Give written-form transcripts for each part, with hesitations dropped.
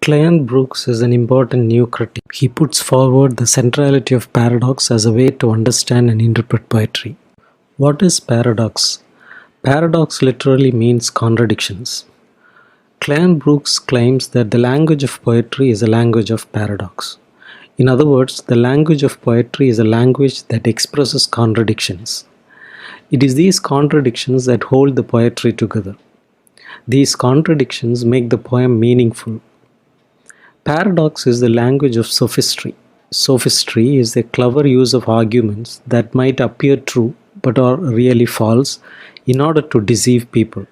Cleanth Brooks is an important new critic. He puts forward the centrality of paradox as a way to understand and interpret poetry. What is paradox? Paradox literally means contradictions. Cleanth Brooks claims that the language of poetry is a language of paradox. In other words, the language of poetry is a language that expresses contradictions. It is these contradictions that hold the poetry together. These contradictions make the poem meaningful. Paradox is the language of sophistry. Sophistry is the clever use of arguments that might appear true but are really false in order to deceive people.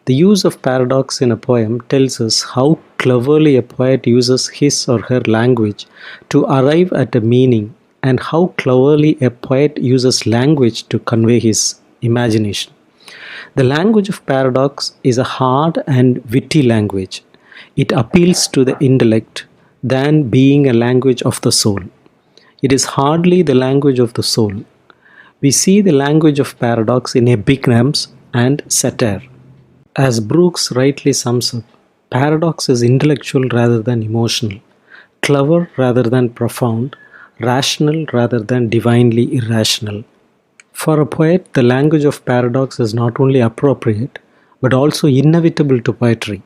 The use of paradox in a poem tells us how cleverly a poet uses his or her language to arrive at a meaning, and how cleverly a poet uses language to convey his imagination. The language of paradox is a hard and witty language. It appeals to the intellect than being a language of the soul. It is hardly the language of the soul. We see the language of paradox in epigrams and satire. As Brooks rightly sums up, paradox is intellectual rather than emotional, clever rather than profound, rational rather than divinely irrational. For a poet, the language of paradox is not only appropriate, but also inevitable to poetry.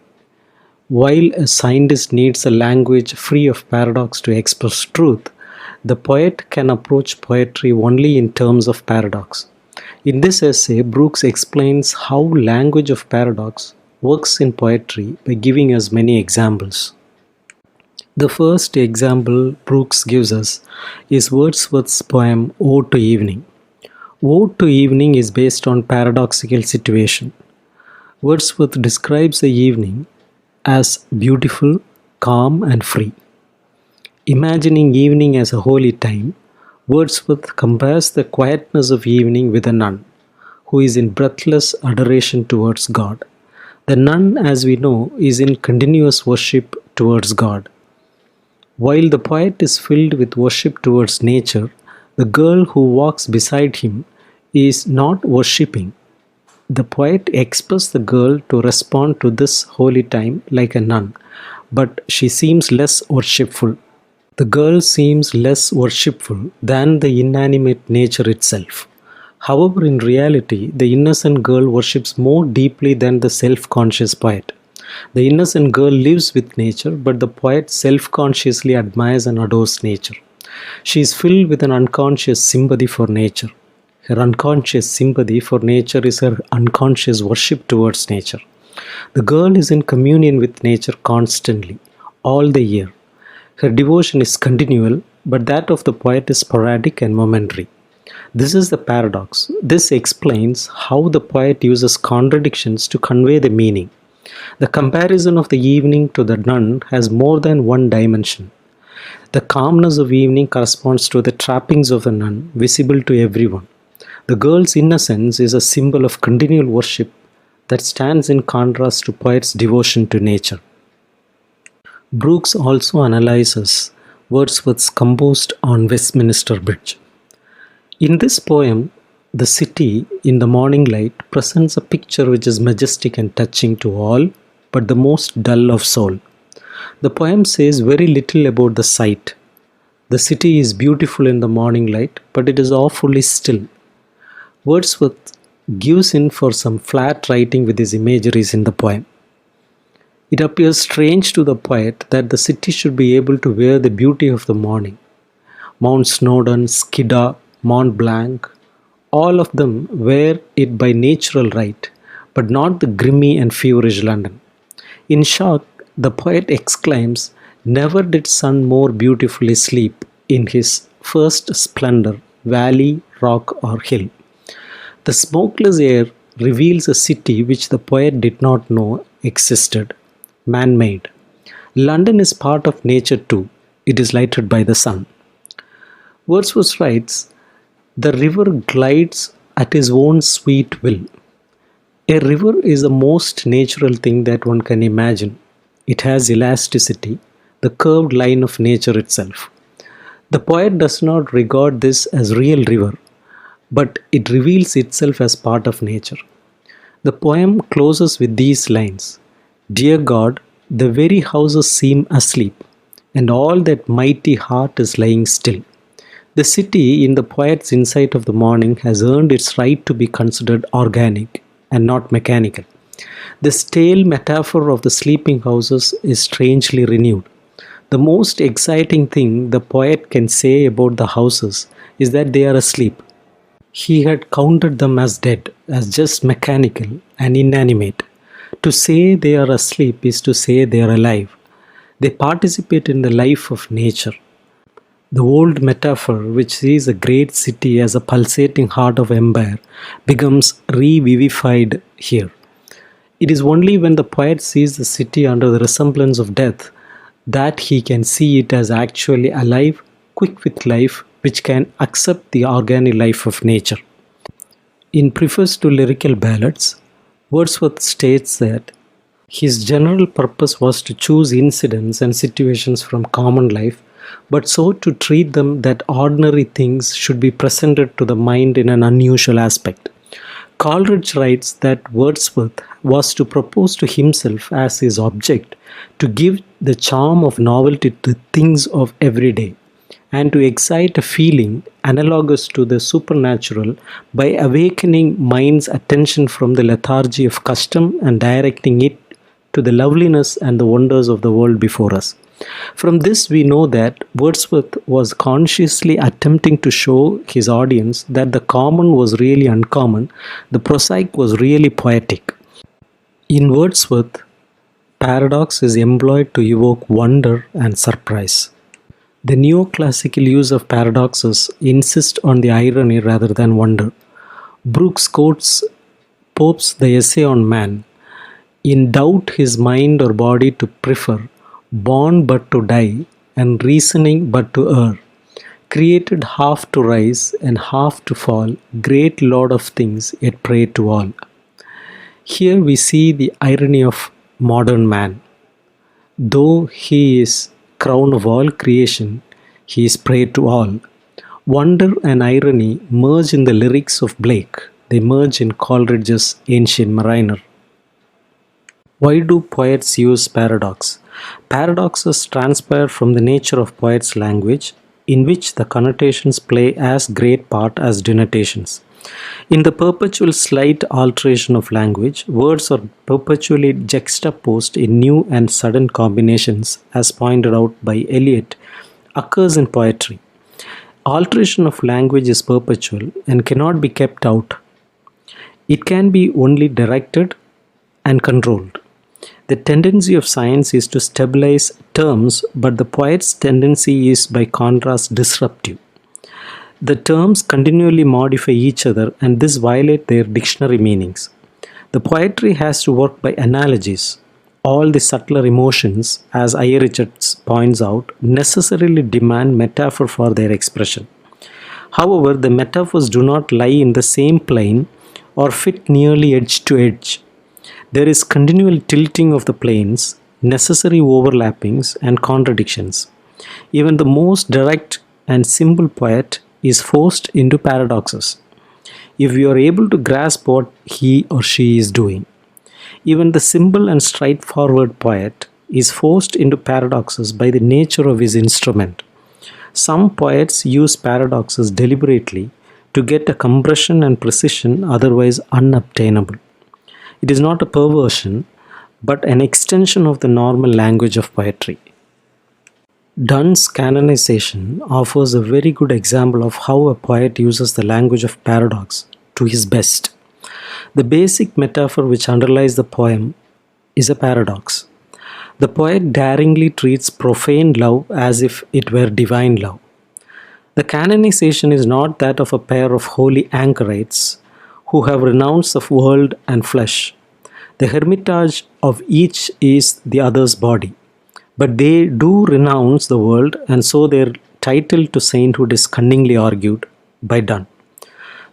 While a scientist needs a language free of paradox to express truth, the poet can approach poetry only in terms of paradox. In this essay, Brooks explains how language of paradox works in poetry by giving us many examples. The first example Brooks gives us is Wordsworth's poem Ode to Evening. Ode to Evening is based on paradoxical situation. Wordsworth describes the evening as beautiful, calm and free. Imagining evening as a holy time, Wordsworth compares the quietness of evening with a nun, who is in breathless adoration towards God. The nun, as we know, is in continuous worship towards God. While the poet is filled with worship towards nature, the girl who walks beside him is not worshipping. The poet expects the girl to respond to this holy time like a nun, but she seems less worshipful. The girl seems less worshipful than the inanimate nature itself. However, in reality, the innocent girl worships more deeply than the self-conscious poet. The innocent girl lives with nature, but the poet self-consciously admires and adores nature. She is filled with an unconscious sympathy for nature. Her unconscious sympathy for nature is her unconscious worship towards nature. The girl is in communion with nature constantly, all the year. Her devotion is continual, but that of the poet is sporadic and momentary. This is the paradox. This explains how the poet uses contradictions to convey the meaning. The comparison of the evening to the nun has more than one dimension. The calmness of evening corresponds to the trappings of the nun, visible to everyone. The girl's innocence is a symbol of continual worship that stands in contrast to poet's devotion to nature. Brooks also analyzes Wordsworth's composed on Westminster Bridge. In this poem, the city in the morning light presents a picture which is majestic and touching to all, but the most dull of soul. The poem says very little about the sight. The city is beautiful in the morning light, but it is awfully still. Wordsworth gives in for some flat writing with his imageries in the poem. It appears strange to the poet that the city should be able to wear the beauty of the morning. Mount Snowdon, Skiddaw, Mont Blanc, all of them wear it by natural right, but not the grimy and feverish London. In shock, the poet exclaims, "Never did sun more beautifully sleep in his first splendor, valley, rock or hill." The smokeless air reveals a city which the poet did not know existed. Man-made. London is part of nature too. It is lighted by the sun. Wordsworth writes, "The river glides at his own sweet will." A river is the most natural thing that one can imagine. It has elasticity, the curved line of nature itself. The poet does not regard this as real river, but it reveals itself as part of nature. The poem closes with these lines, "Dear God, The very houses seem asleep, and all that mighty heart is lying still. The city, in the poet's insight of the morning, has earned its right to be considered organic and not mechanical. The stale metaphor of the sleeping houses is strangely renewed. The most exciting thing the poet can say about the houses is that they are asleep. He had counted them as dead, as just mechanical and inanimate. To say they are asleep is to say they are alive. They participate in the life of nature. The old metaphor, which sees a great city as a pulsating heart of empire, becomes revivified here. It is only when the poet sees the city under the resemblance of death that he can see it as actually alive, quick with life, which can accept the organic life of nature. In Preface to Lyrical Ballads, Wordsworth states that his general purpose was to choose incidents and situations from common life, but so to treat them that ordinary things should be presented to the mind in an unusual aspect. Coleridge writes that Wordsworth was to propose to himself as his object to give the charm of novelty to things of every day, and to excite a feeling analogous to the supernatural by awakening mind's attention from the lethargy of custom and directing it to the loveliness and the wonders of the world before us. From this, we know that Wordsworth was consciously attempting to show his audience that the common was really uncommon, the prosaic was really poetic. In Wordsworth, paradox is employed to evoke wonder and surprise. The neoclassical use of paradoxes insists on the irony rather than wonder. Brooks quotes Pope's The Essay on Man. In doubt his mind or body to prefer, born but to die, and reasoning but to err, created half to rise and half to fall, great Lord of things, yet prey to all. Here we see the irony of modern man. Though he is crown of all creation, he is prey to all. Wonder and irony merge in the lyrics of Blake. They merge in Coleridge's Ancient Mariner. Why do poets use paradox? Paradoxes transpire from the nature of poets' language, in which the connotations play as great part as denotations. In the perpetual slight alteration of language, words are perpetually juxtaposed in new and sudden combinations, as pointed out by Eliot, occurs in poetry. Alteration of language is perpetual and cannot be kept out. It can be only directed and controlled. The tendency of science is to stabilize terms, but the poet's tendency is, by contrast, disruptive. The terms continually modify each other, and this violates their dictionary meanings. The poetry has to work by analogies. All the subtler emotions, as I. Richards points out, necessarily demand metaphor for their expression. However, the metaphors do not lie in the same plane or fit nearly edge to edge. There is continual tilting of the planes, necessary overlappings, and contradictions. Even the most direct and simple poet is forced into paradoxes, if we are able to grasp what he or she is doing. Even the simple and straightforward poet is forced into paradoxes by the nature of his instrument. Some poets use paradoxes deliberately to get a compression and precision otherwise unobtainable. It is not a perversion, but an extension of the normal language of poetry. Donne's Canonization offers a very good example of how a poet uses the language of paradox to his best. The basic metaphor which underlies the poem is a paradox. The poet daringly treats profane love as if it were divine love. The canonization is not that of a pair of holy anchorites who have renounced the world and flesh. The hermitage of each is the other's body. But they do renounce the world, and so their title to sainthood is cunningly argued by Donne.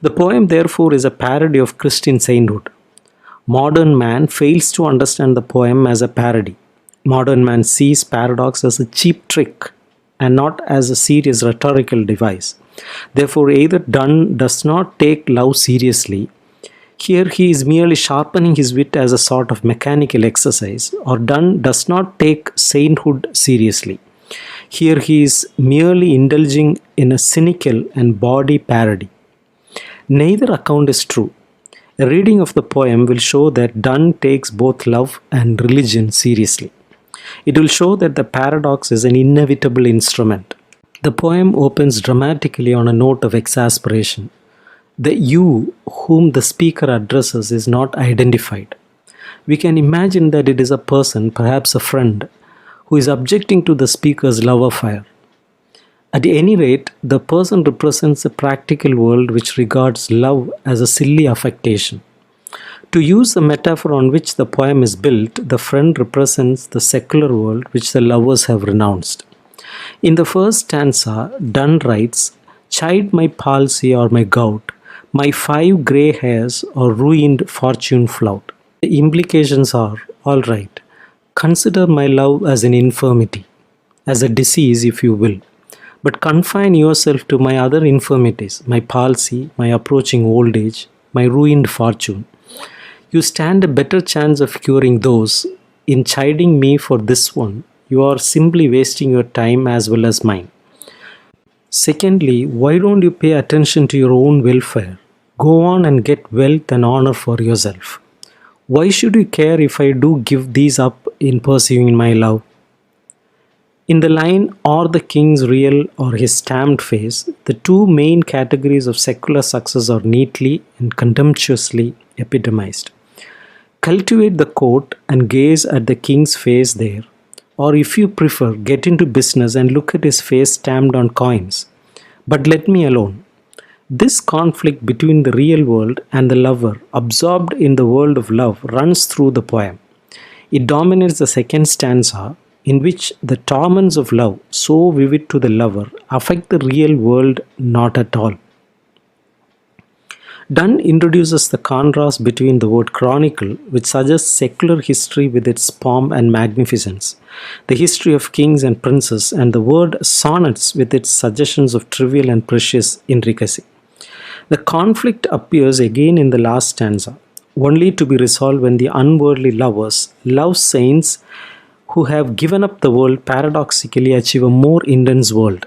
The poem, therefore, is a parody of Christian sainthood. Modern man fails to understand the poem as a parody. Modern man sees paradox as a cheap trick and not as a serious rhetorical device. Therefore, either Donne does not take love seriously, Here he is merely sharpening his wit as a sort of mechanical exercise, or Donne does not take sainthood seriously. Here he is merely indulging in a cynical and bawdy parody. Neither account is true. A reading of the poem will show that Donne takes both love and religion seriously. It will show that the paradox is an inevitable instrument. The poem opens dramatically on a note of exasperation. The you whom the speaker addresses is not identified. We can imagine that it is a person, perhaps a friend, who is objecting to the speaker's love affair. At any rate, the person represents a practical world which regards love as a silly affectation. To use the metaphor on which the poem is built, the friend represents the secular world which the lovers have renounced. In the first stanza, Donne writes, "Chide my palsy or my gout, my 5 grey hairs or ruined fortune flout." The implications are, all right, consider my love as an infirmity, as a disease if you will, but confine yourself to my other infirmities, my palsy, my approaching old age, my ruined fortune. You stand a better chance of curing those. In chiding me for this one, you are simply wasting your time as well as mine. Secondly, why don't you pay attention to your own welfare? Go on and get wealth and honor for yourself. Why should you care if I do give these up in pursuing my love? In the line, or the king's real or his stamped face, the two main categories of secular success are neatly and contemptuously epitomized. Cultivate the court and gaze at the king's face there, or if you prefer, get into business and look at his face stamped on coins. But let me alone. This conflict between the real world and the lover, absorbed in the world of love, runs through the poem. It dominates the second stanza, in which the torments of love, so vivid to the lover, affect the real world not at all. Donne introduces the contrast between the word chronicle, which suggests secular history with its pomp and magnificence, the history of kings and princes, and the word sonnets with its suggestions of trivial and precious intricacy. The conflict appears again in the last stanza, only to be resolved when the unworldly lovers, love saints who have given up the world, paradoxically achieve a more intense world.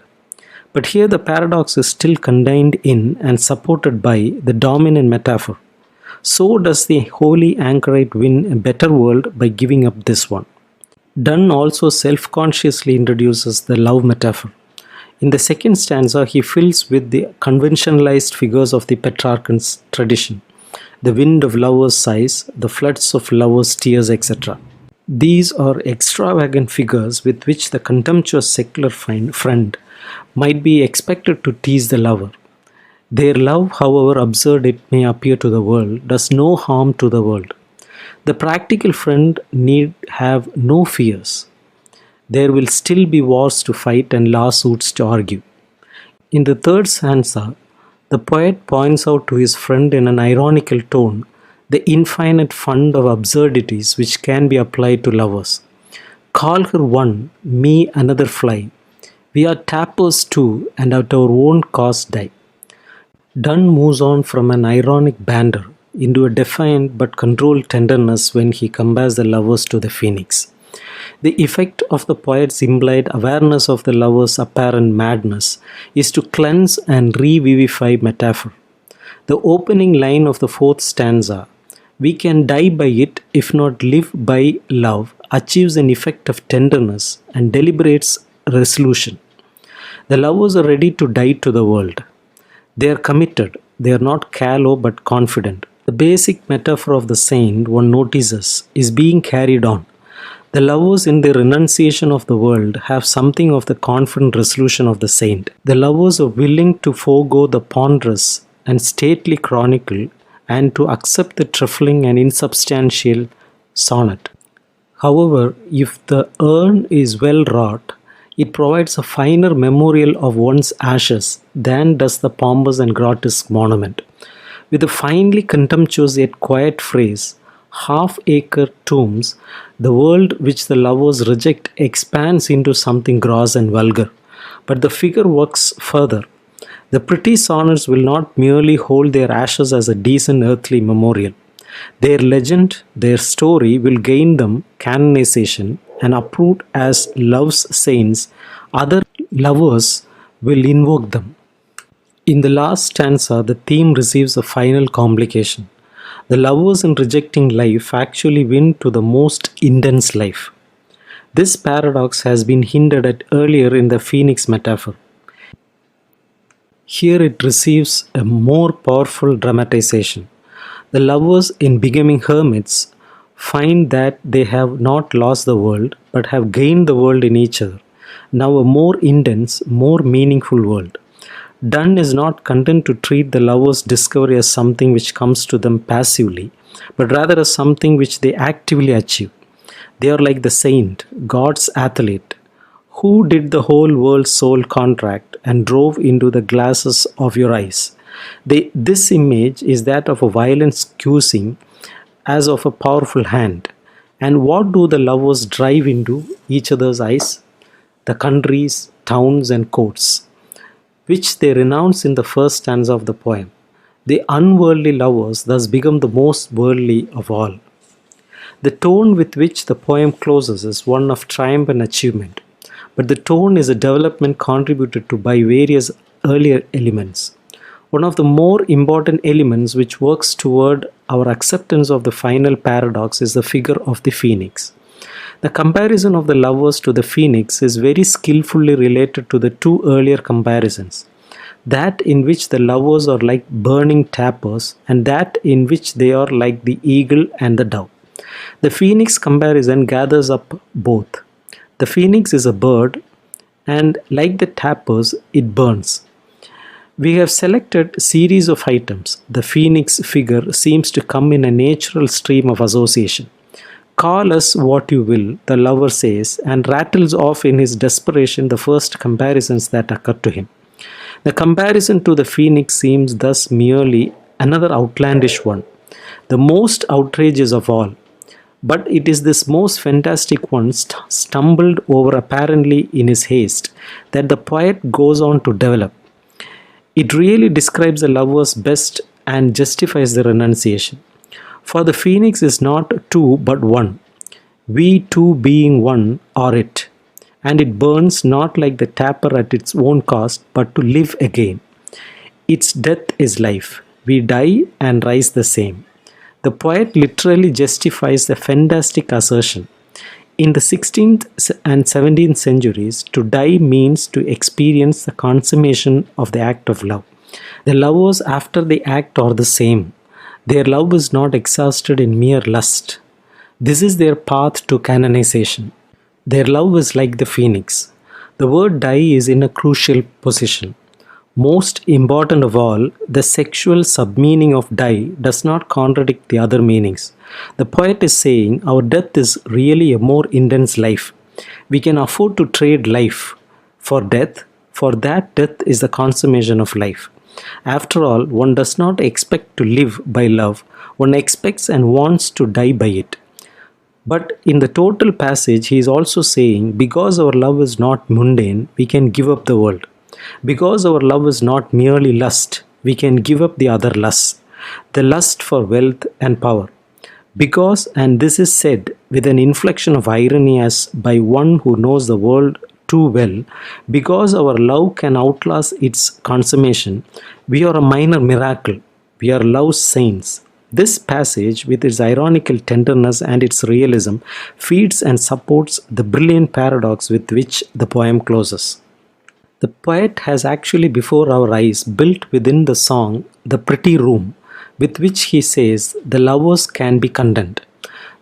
But here the paradox is still contained in and supported by the dominant metaphor. So does the holy anchorite win a better world by giving up this one. Donne also self-consciously introduces the love metaphor. In the second stanza, he fills with the conventionalized figures of the Petrarchan tradition, the wind of lovers' sighs, the floods of lovers' tears, etc. These are extravagant figures with which the contemptuous secular friend might be expected to tease the lover. Their love, however absurd it may appear to the world, does no harm to the world. The practical friend need have no fears. There will still be wars to fight and lawsuits to argue. In the third stanza, the poet points out to his friend in an ironical tone the infinite fund of absurdities which can be applied to lovers. Call her one, me another fly. We are tappers too, and at our own cost die. Donne moves on from an ironic banter into a defiant but controlled tenderness when he compares the lovers to the phoenix. The effect of the poet's implied awareness of the lover's apparent madness is to cleanse and revivify metaphor. The opening line of the fourth stanza, "We can die by it if not live by love," achieves an effect of tenderness and deliberates resolution. The lovers are ready to die to the world. They are committed. They are not callow but confident. The basic metaphor of the saint, one notices, is being carried on. The lovers in their renunciation of the world have something of the confident resolution of the saint. The lovers are willing to forego the ponderous and stately chronicle and to accept the trifling and insubstantial sonnet. However, if the urn is well wrought, it provides a finer memorial of one's ashes than does the pompous and grotesque monument. With a finely contemptuous yet quiet phrase, half-acre tombs, the world which the lovers reject expands into something gross and vulgar. But the figure works further. The pretty sonars will not merely hold their ashes as a decent earthly memorial. Their legend, their story will gain them canonization and approved as love's saints. Other lovers will invoke them. In the last stanza, the theme receives a final complication. The lovers in rejecting life actually win to the most intense life. This paradox has been hinted at earlier in the phoenix metaphor. Here it receives a more powerful dramatization. The lovers, in becoming hermits, find that they have not lost the world but have gained the world in each other. Now, a more intense, more meaningful world. Donne is not content to treat the lovers' discovery as something which comes to them passively, but rather as something which they actively achieve. They are like the saint, God's athlete, who did the whole world's soul contract and drove into the glasses of your eyes. This image is that of a violent squeezing as of a powerful hand. And what do the lovers drive into each other's eyes? The countries, towns, and courts, which they renounce in the first stanza of the poem. The unworldly lovers thus become the most worldly of all. The tone with which the poem closes is one of triumph and achievement, but the tone is a development contributed to by various earlier elements. One of the more important elements which works toward our acceptance of the final paradox is the figure of the phoenix. The comparison of the lovers to the phoenix is very skillfully related to the two earlier comparisons, that in which the lovers are like burning tapers and that in which they are like the eagle and the dove. The phoenix comparison gathers up both. The phoenix is a bird and like the tapers it burns. We have selected a series of items. The phoenix figure seems to come in a natural stream of association. Call us what you will, the lover says, and rattles off in his desperation the first comparisons that occur to him. The comparison to the phoenix seems thus merely another outlandish one, the most outrageous of all. But it is this most fantastic one stumbled over apparently in his haste that the poet goes on to develop. It really describes the lovers best and justifies the renunciation. For the phoenix is not two but one. We two being one are it. And it burns not like the taper at its own cost but to live again. Its death is life. We die and rise the same. The poet literally justifies the fantastic assertion. In the 16th and 17th centuries, to die means to experience the consummation of the act of love. The lovers after the act are the same. Their love is not exhausted in mere lust. This is their path to canonization. Their love is like the phoenix. The word die is in a crucial position. Most important of all, the sexual submeaning of die does not contradict the other meanings. The poet is saying our death is really a more intense life. We can afford to trade life for death, for that death is the consummation of life. After all, one does not expect to live by love, one expects and wants to die by it. But in the total passage, he is also saying, because our love is not mundane, we can give up the world. Because our love is not merely lust, we can give up the other lusts, the lust for wealth and power. Because, and this is said with an inflection of irony as by one who knows the world too well, because our love can outlast its consummation, we are a minor miracle, we are love's saints. This passage, with its ironical tenderness and its realism, feeds and supports the brilliant paradox with which the poem closes. The poet has actually before our eyes built within the song the pretty room with which he says the lovers can be content.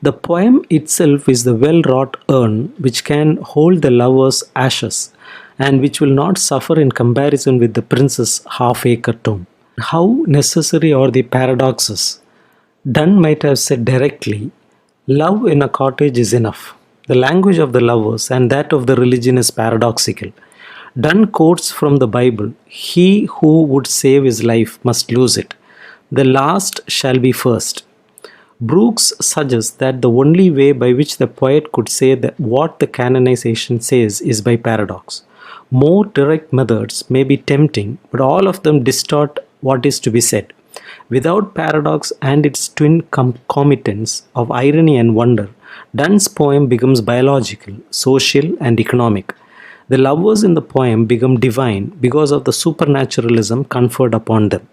The poem itself is the well-wrought urn which can hold the lovers' ashes and which will not suffer in comparison with the prince's half-acre tomb. How necessary are the paradoxes? Donne might have said directly, love in a cottage is enough. The language of the lovers and that of the religion is paradoxical. Donne quotes from the Bible, he who would save his life must lose it. The last shall be first. Brooks suggests that the only way by which the poet could say that what the canonization says is by paradox. More direct methods may be tempting, but all of them distort what is to be said. Without paradox and its twin concomitants of irony and wonder, Donne's poem becomes biological, social, and economic. The lovers in the poem become divine because of the supernaturalism conferred upon them.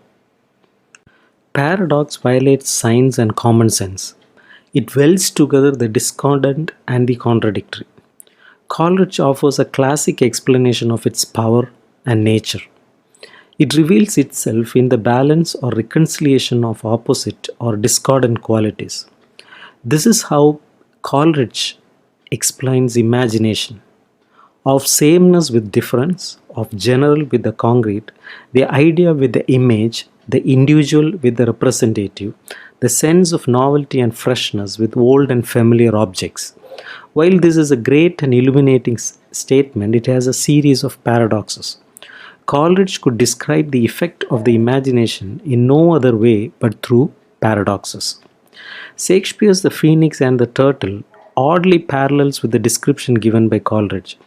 Paradox violates science and common sense. It welds together the discordant and the contradictory. Coleridge offers a classic explanation of its power and nature. It reveals itself in the balance or reconciliation of opposite or discordant qualities. This is how Coleridge explains imagination. Of sameness with difference, of general with the concrete, the idea with the image, the individual with the representative, the sense of novelty and freshness with old and familiar objects. While this is a great and illuminating statement, it has a series of paradoxes. Coleridge could describe the effect of the imagination in no other way but through paradoxes. Shakespeare's The Phoenix and the Turtle oddly parallels with the description given by Coleridge.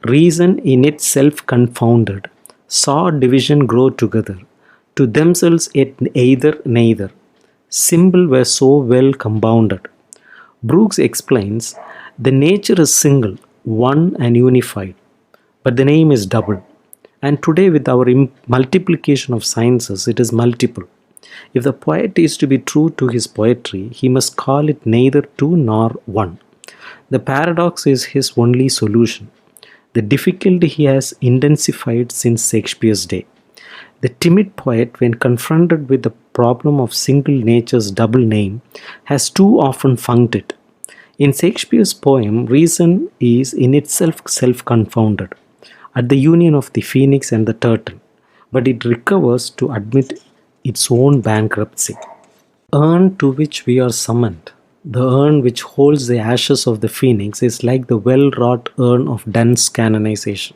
Reason in itself confounded, saw division grow together, to themselves yet either neither. Symbol were so well compounded. Brooks explains, the nature is single, one and unified, but the name is double. And today with our multiplication of sciences, it is multiple. If the poet is to be true to his poetry, he must call it neither two nor one. The paradox is his only solution. The difficulty he has intensified since Shakespeare's day. The timid poet, when confronted with the problem of single nature's double name, has too often funked it. In Shakespeare's poem, reason is in itself self-confounded, at the union of the phoenix and the turtle, but it recovers to admit its own bankruptcy. Urn to which we are summoned. The urn which holds the ashes of the phoenix is like the well-wrought urn of Donne's Canonization,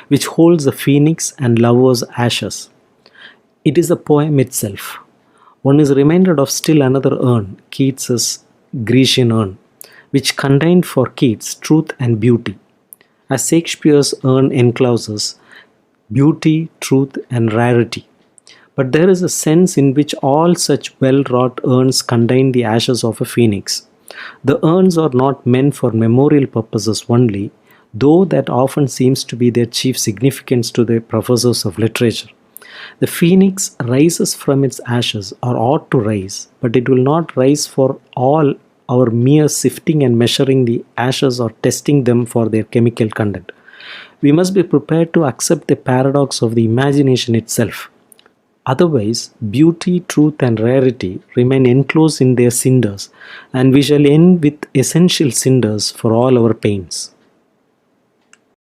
which holds the phoenix and lover's ashes. It is the poem itself. One is reminded of still another urn, Keats's Grecian urn, which contained for Keats truth and beauty, as Shakespeare's urn encloses beauty, truth, and rarity. But there is a sense in which all such well-wrought urns contain the ashes of a phoenix. The urns are not meant for memorial purposes only, though that often seems to be their chief significance to the professors of literature. The phoenix rises from its ashes, or ought to rise, but it will not rise for all our mere sifting and measuring the ashes or testing them for their chemical content. We must be prepared to accept the paradox of the imagination itself. Otherwise, beauty, truth, and rarity remain enclosed in their cinders, and we shall end with essential cinders for all our pains.